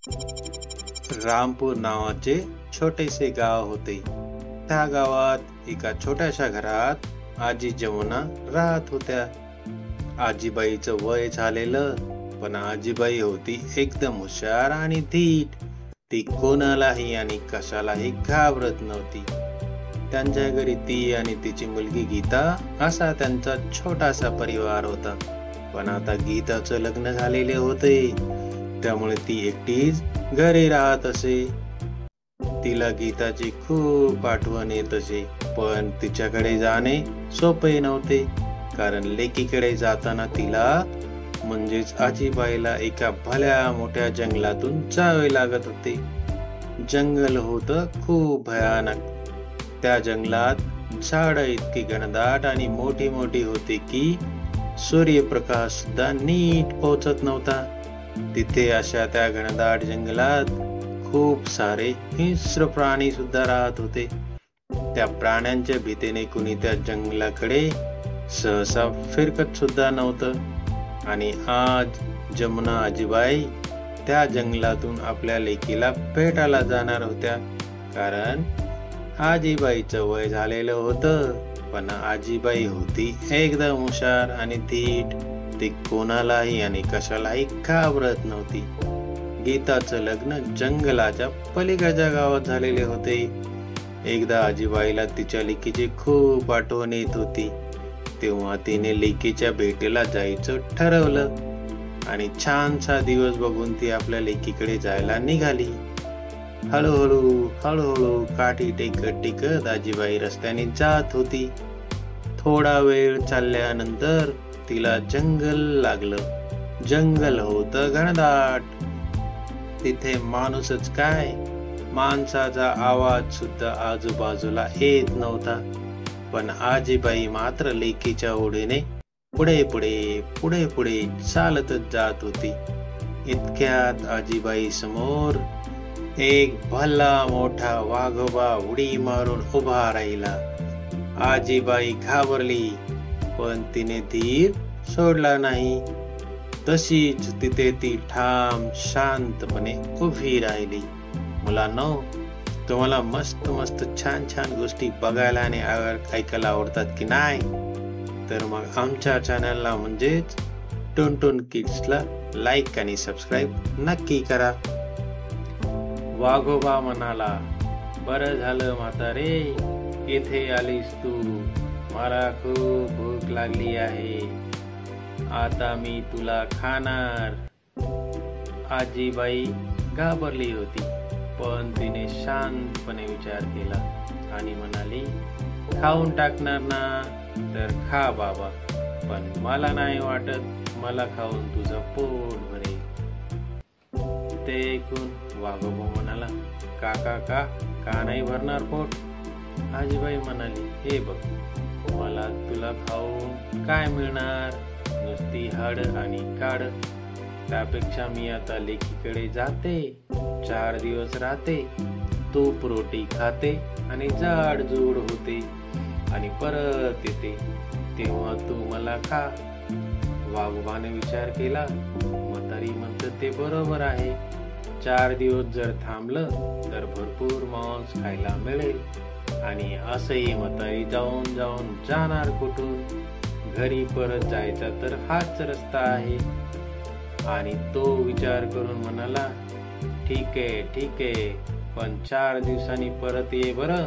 रामपूर नावाचे छोटेसे गाव होते. त्या गावात एका छोट्याशा घरात आजी जमुना राहत होत्या. आजीबाईचं वय झालेलं, पण आजीबाई होती एकदम हुशार आणि धीट. ती कोणालाही आणि कशालाही घाबरत नव्हती. त्यांच्या घरी ती आणि तिची मुलगी गीता असा त्यांचा छोटासा परिवार होता. पण आता गीताचं लग्न झालेले होते, त्यामुळे ती एकटीच घरी राहत असे. तिला गीताची खूप आठवण येत असे, पण तिच्याकडे जाणे सोपे नव्हते, कारण लेकीकडे जाताना तिला म्हणजेच आजीबाईला एका भल्या मोठ्या जंगलातून जावे लागत होते. जंगल होतं खूप भयानक. त्या जंगलात झाडं इतकी घनदाट आणि मोठी मोठी होती की सूर्यप्रकाश सुद्धा नीट पोहोचत नव्हता. तिथे अशा त्या घनदाट जंगलात खूप सारे हिंस्र प्राणी सुद्धा राहत होते. त्या प्राण्यांच्या भीतीने कुणी त्या जंगलाकडे सहसा फिरकत सुद्धा नव्हतं. आणि आज जमुना आजीबाई त्या जंगलातून आपल्या लेकीला भेटायला जाणार होत्या, कारण आजीबाईचं वय झालेलं होतं. पण आजीबाई होती एकदम हुशार आणि धीट. ती कोणालाही आणि कशालाही घाबरत नव्हती. गीताचं लग्न जंगलाच्या पलीकडच्या गावात झालेले होते. एकदा आजीबाईला तिच्या लेकीची खूप आठवण येत होती, तेव्हा तिने लेकीच्या भेटीला जायचं ठरवलं आणि छानसा दिवस बघून ती आपल्या लेकीकडे जायला निघाली. हळूहळू काठी टेकत टेकत आजीबाई रस्त्याने जात होती. थोडा वेळ चालल्यानंतर तिला जंगल लागलं. जंगल होतं घनदाट. तिथे माणूसच काय, माणसाचा आवाज सुद्धा आजूबाजूला येत नव्हता. पण आजीबाई मात्र लेकीच्या ओढीने पुढे पुढे पुढे पुढे चालतच जात होती. इतक्यात आजीबाई समोर एक भला मोठा वाघोबा उडी मारून उभा राहिला. आजीबाई घाबरली, पण तिने धीर सोडला नाही. तशीच तिथे ती ठाम शांतपणे उभी राहिली. मुलांनो, तुम्हाला मस्त मस्त छान छान गोष्टी बघायला आणि ऐकायला आवडतात की नाही? तर मग आमच्या चॅनलला म्हणजेच टुनटुन किड्सला लाईक आणि सबस्क्राईब नक्की करा. वाघोबा म्हणाला, बरं झालं म्हातारे, इथे आलीस तू. मला खूप भूक लागली आहे. आता मी तुला खाणार. आजीबाई घाबरली होती, पण तिने शांतपणे विचार केला आणि म्हणाली, खाऊन टाकणार ना? तर खा बाबा, पण मला नाही वाटत मला खाऊन तुझं पोट भरेल. ते ऐकून वाघोबा म्हणाला, का नाही भरणार पोट? आजीबाई म्हणाली, हे बघ, मला तुला खाऊन काय मिळणार? नुसती हाड आणि काड. त्यापेक्षा मी आता लेकीकडे जाते, 4 दिवस राहते, तूप रोटी खाते आणि जाडजूड होते आणि परत येते, तेव्हा तू मला खा. वाघोबाने विचार केला, म्हातारी म्हणते ते बरोबर आहे. 4 दिवस जर थांबलं तर भरपूर मांस खायला मिळेल. आणि असंही म्हातारी जाऊन जाणार कुठून? घरी परत जायचा तर हाच रस्ता आहे. आणि तो विचार करून म्हणाला, ठीक आहे, पण 4 दिवसांनी परत ये बरं.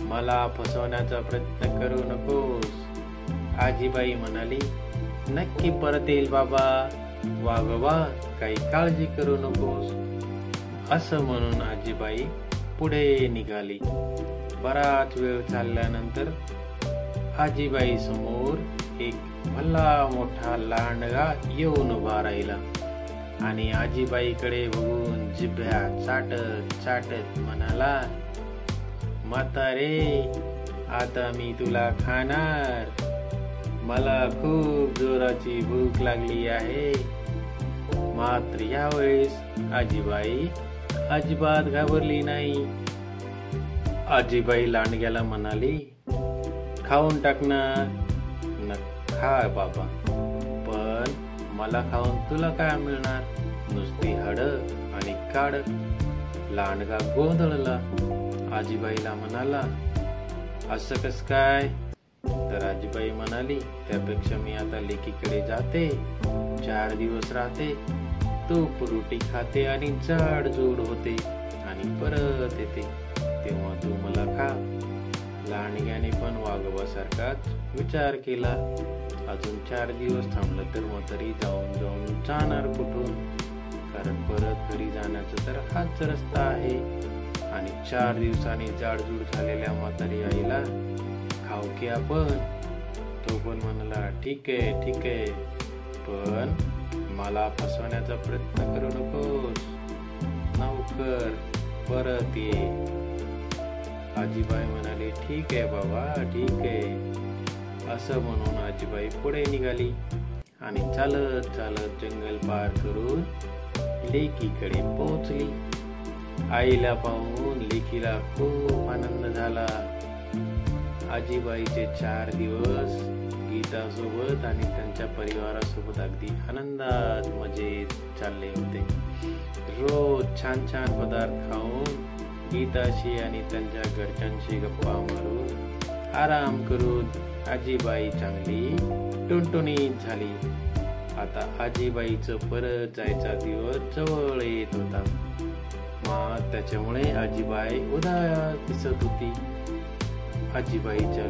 मला फसवण्याचा प्रयत्न करू नकोस. आजीबाई म्हणाली, नक्की परत येईल बाबा. वाघोबा, काही काळजी करू नकोस. असं म्हणून आजीबाई पुढे निघाली. बराच वेळ चालल्यानंतर आजीबाई समोर एक भला मोठा लांडगा येऊन उभा राहिला आणि आजीबाईकडे बघून जिभ्या चाटत म्हणाला, म्हातारे, आता मी तुला खाणार. मला खूप जोराची भूक लागली आहे. मात्र यावेळेस आजीबाई अजिबात घाबरली नाही. आजीबाई लांडग्याला म्हणाली, खाऊन टाकणार न? खा बाबा, पण मला खाऊन तुला काय मिळणार? नुसती हाडं आणि काढत. लांडगा गोंधळला. आजीबाईला म्हणाला, असं कस काय? तर आजीबाई म्हणाली, त्यापेक्षा मी आता लेकीकडे जाते, 4 दिवस राहते, तूप रोटी खाते आणि जाडजूड होते आणि परत येते, तेव्हा तू मला खा. लांडग्याने पण वाघोबासारखाच विचार केला. अजून 4 दिवस थांबलं तर म्हातारी जाऊन जाणार कुठून? कारण परत घरी जाण्याचा तर हाच रस्ता आहे आणि 4 दिवसांनी जाडजूड झालेल्या म्हातारी आईला खाऊ की आपण? तो पण म्हणाला, ठीक आहे, पण मला फसवण्याचा प्रयत्न करू नकोस, लवकर परत ये. आजीबाई म्हणाली, ठीक आहे बाबा, ठीक आहे. असं म्हणून आजीबाई पुढे निघाली आणि चालत चालत जंगल पार करून लेकीकडे पोहोचली. आईला पाहून लेकीला खूप आनंद झाला. आजीबाईचे 4 दिवस गीतासोबत आणि त्यांच्या परिवारासोबत अगदी आनंदात मजेत चालले होते. रोज छान छान पदार्थ खाऊन गीताशी आणि त्यांच्या घरच्यांशी गप्पा मारून आराम करून आजीबाई चांगली टुणटुणीत झाली. आता आजीबाईचं परत जायचा दिवस जवळ येत होता. मग त्याच्यामुळे आजीबाई उदास दिसत होती. आजीबाईच्या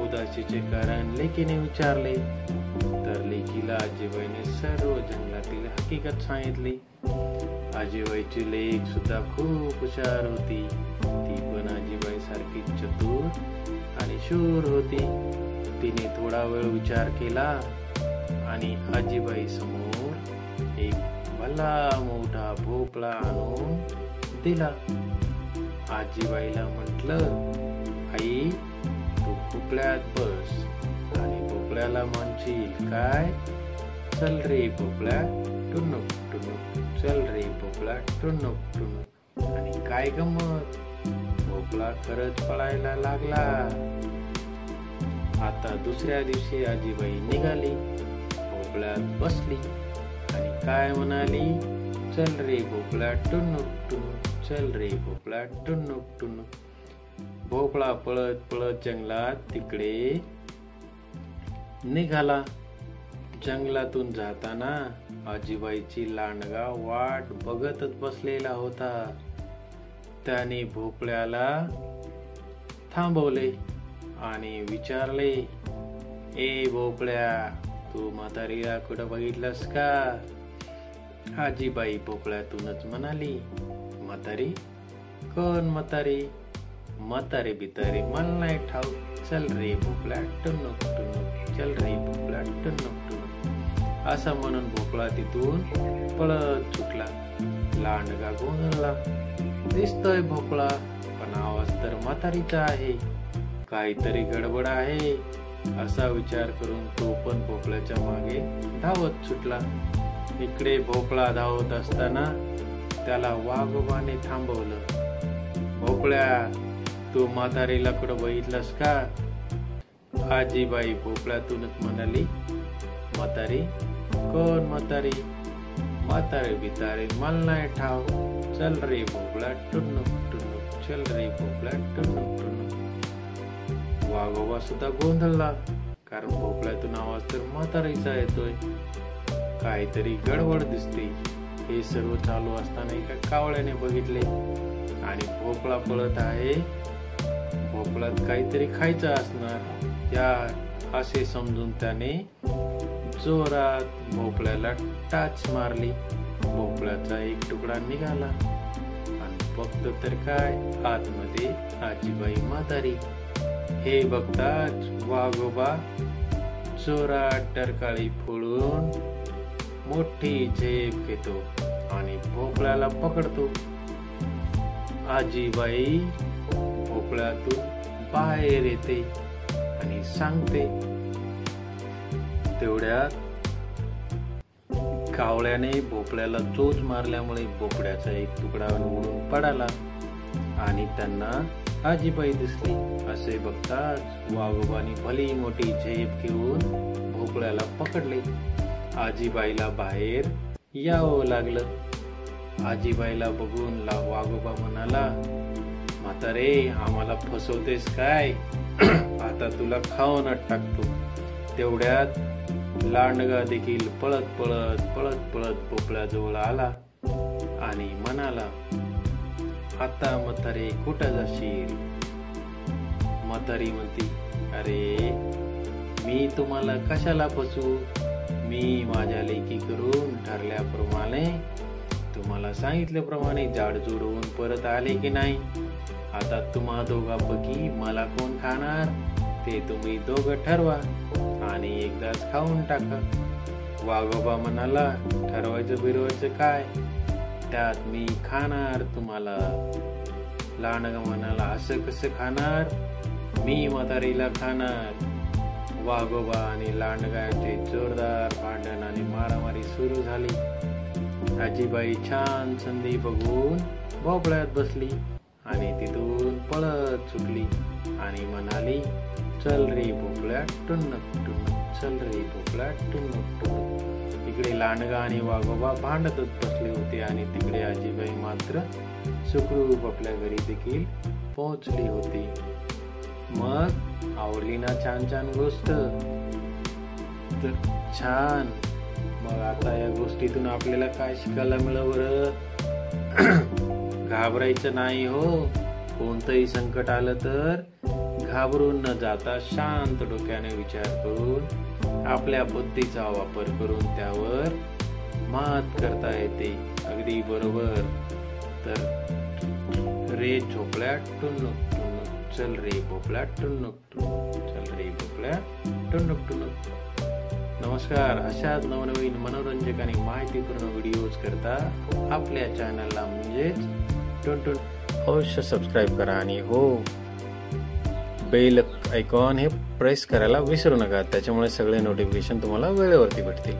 उदासीचे कारण लेकीने विचारले तर लेकीला आजीबाईने सर्व जंगलातील हकीकत सांगितली. आजीबाईची लेक सुद्धा खूप हुशार होती. ती पण आजीबाई सारखी चतुर आणि शूर होती. तिने थोडा वेळ विचार केला आणि आजीबाई समोर एक भला मोठा भोपळा आणून दिला. आजीबाईला म्हटलं, आई तू भोपळ्यात बस आणि भोपळ्याला म्हणशील काय? चल रे भोपळ्या टुनुक टुनुक, चल रे भोपळा टुनुक टुनुक. आणि काय गंमत, भोपळा खरंच पळायला लागला. आता दुसऱ्या दिवशी आजीबाई निघाली, भोपळ्यात बसली आणि काय म्हणाली, चल रे भोपळा टुनुक टुनुक, चल रे भोपळा टुनुक टुनुक. भोपळा पळत पळत जंगलात तिकडे निघाला. जंगलातून जाताना आजीबाईची लांडगा वाट बघतच बसलेला होता. त्याने भोपळ्याला थांबवले आणि विचारले, ए भोपळ्या, तू म्हातारीला कुठं बघितलंस का? आजीबाई भोपळ्यातूनच म्हणाली, म्हातारी? कोण म्हातारी? म्हातारी बितारी मला नाही ठाऊक, चल रे भोपळा टुनुक टुनुक, चल रे भोपळा टुनुक टुनुक. असं म्हणून भोपळा तिथून पळत सुटला. लांडगा गोंधळला. दिसतोय भोपळा, पण आवाज तर म्हातारीचा आहे, काहीतरी गडबड आहे. असा विचार करून तो पण भोपळ्याच्या मागे धावत सुटला. इकडे भोपळा धावत असताना त्याला वाघोबाने थांबवलं. भोपळ्या, तू म्हातारीला कुठं बघितलंस का? आजीबाई भोपळ्यातूनच म्हणाली, म्हातारी? कोण म्हातारी? म्हातारी बितारी मला नाही ठाव, चल रे भोपळा टुनुक टुनुक, चल रे भोपळा टुनुक टुनुक. वाघोबा सुद्धा गोंधळला, कारण भोपळ्यातून आवाज तर म्हातारीचा येतोय, काहीतरी गडबड दिसते. हे सर्व चालू असताना एका कावळ्याने बघितले आणि भोपळा पळत आहे, भोपळ्यात काहीतरी खायचं असणार त्या असे समजून त्याने जोरात भोपळ्याला टाच मारली. भोपळ्याचा एक तुकडा निघाला आणि बघतो तर काय, आतमध्ये आजीबाई म्हातारी. हे बघताच वाघोबा जोरात टरकाळी फोडून मोठी झेप घेतो आणि भोपळ्याला पकडतो. आजीबाई भोपळ्यातून बाहेर येते आणि सांगते. तेवढ्यात कावळ्याने भोपळ्याला चोच मारल्यामुळे भोपळ्याचा एक तुकडा उडून पडाला आणि त्यांना आजीबाई दिसली. असे बघताच वाघोबाने भली मोठी झेप घेऊन भोपळ्याला पकडले. आजीबाईला बाहेर यावं लागलं. आजीबाईला बघून वाघोबा म्हणाला, म्हातारे आम्हाला फसवतेस काय? आता तुला खाऊनच टाकतो. तेवढ्यात लांडगा देखील पळत पळत पळत पळत भोपळ्याजवळ आला आणि म्हणाला, आता म्हातारे कुठं जाशील? म्हातारी म्हणती, अरे मी तुम्हाला कशाला फसवू? मी माझ्या लेकी करून ठरल्याप्रमाणे तुम्हाला सांगितल्याप्रमाणे झाड जोडवून परत आले की नाही. आता तुम्हा दोघांपैकी मला कोण खाणार ते तुम्ही दोघं ठरवा आणि एकदाच खाऊन टाका. वाघोबा म्हणाला, ठरवायचं बिरवायचं काय, त्यात मी खाणार तुम्हाला. लांडगा म्हणाला, असं कसं खाणार? मी म्हातारीला खाणार. वाघोबा आणि लांडगाचे जोरदार भांडण आणि मारामारी सुरू झाली. आजीबाई छान संधी बघून भोपळ्यात बसली आणि तिथून पळत सुटली आणि म्हणाली, चल रे भोपळ्या टुन्नक टुन्नक, चल रे भोपळ्या टुन्नक टुन्नक. इकडे लांडगा आणि वाघोबा भांडतच बसले होते आणि तिकडे आजीबाई मात्र सुखरूप आपल्या घरी देखील पोहोचली होती. मग आवडली ना छान छान गोष्ट? तर छान. मग आता या गोष्टीतून आपल्याला काय शिकायला मिळालं बरं? घाबरायचं नाही हो. कोणतंही संकट आलं तर घाबरून न जाता शांत डोक्याने विचार करून आपल्या बुद्धीचा वापर करून त्यावर मात करता येते. अगदी बरोबर. तर रे झोपळ्या टुन्नुक टुन्नुक, चल रे भोपळ्या टुन्नुक टुन्नुक, चल रे भोपळ्या टुन्नुक टुन्नुक. नमस्कार. अशाच नवनवीन मनोरंजक आणि माहितीपूर्ण व्हिडिओज करता आपल्या चॅनलला म्हणजेच टुनटुन अवश्य सबस्क्राईब करा आणि हो, बेल आयकॉन हे प्रेस करायला विसरू नका. त्याच्यामुळे सगळे नोटिफिकेशन तुम्हाला वेळेवरती भेटतील.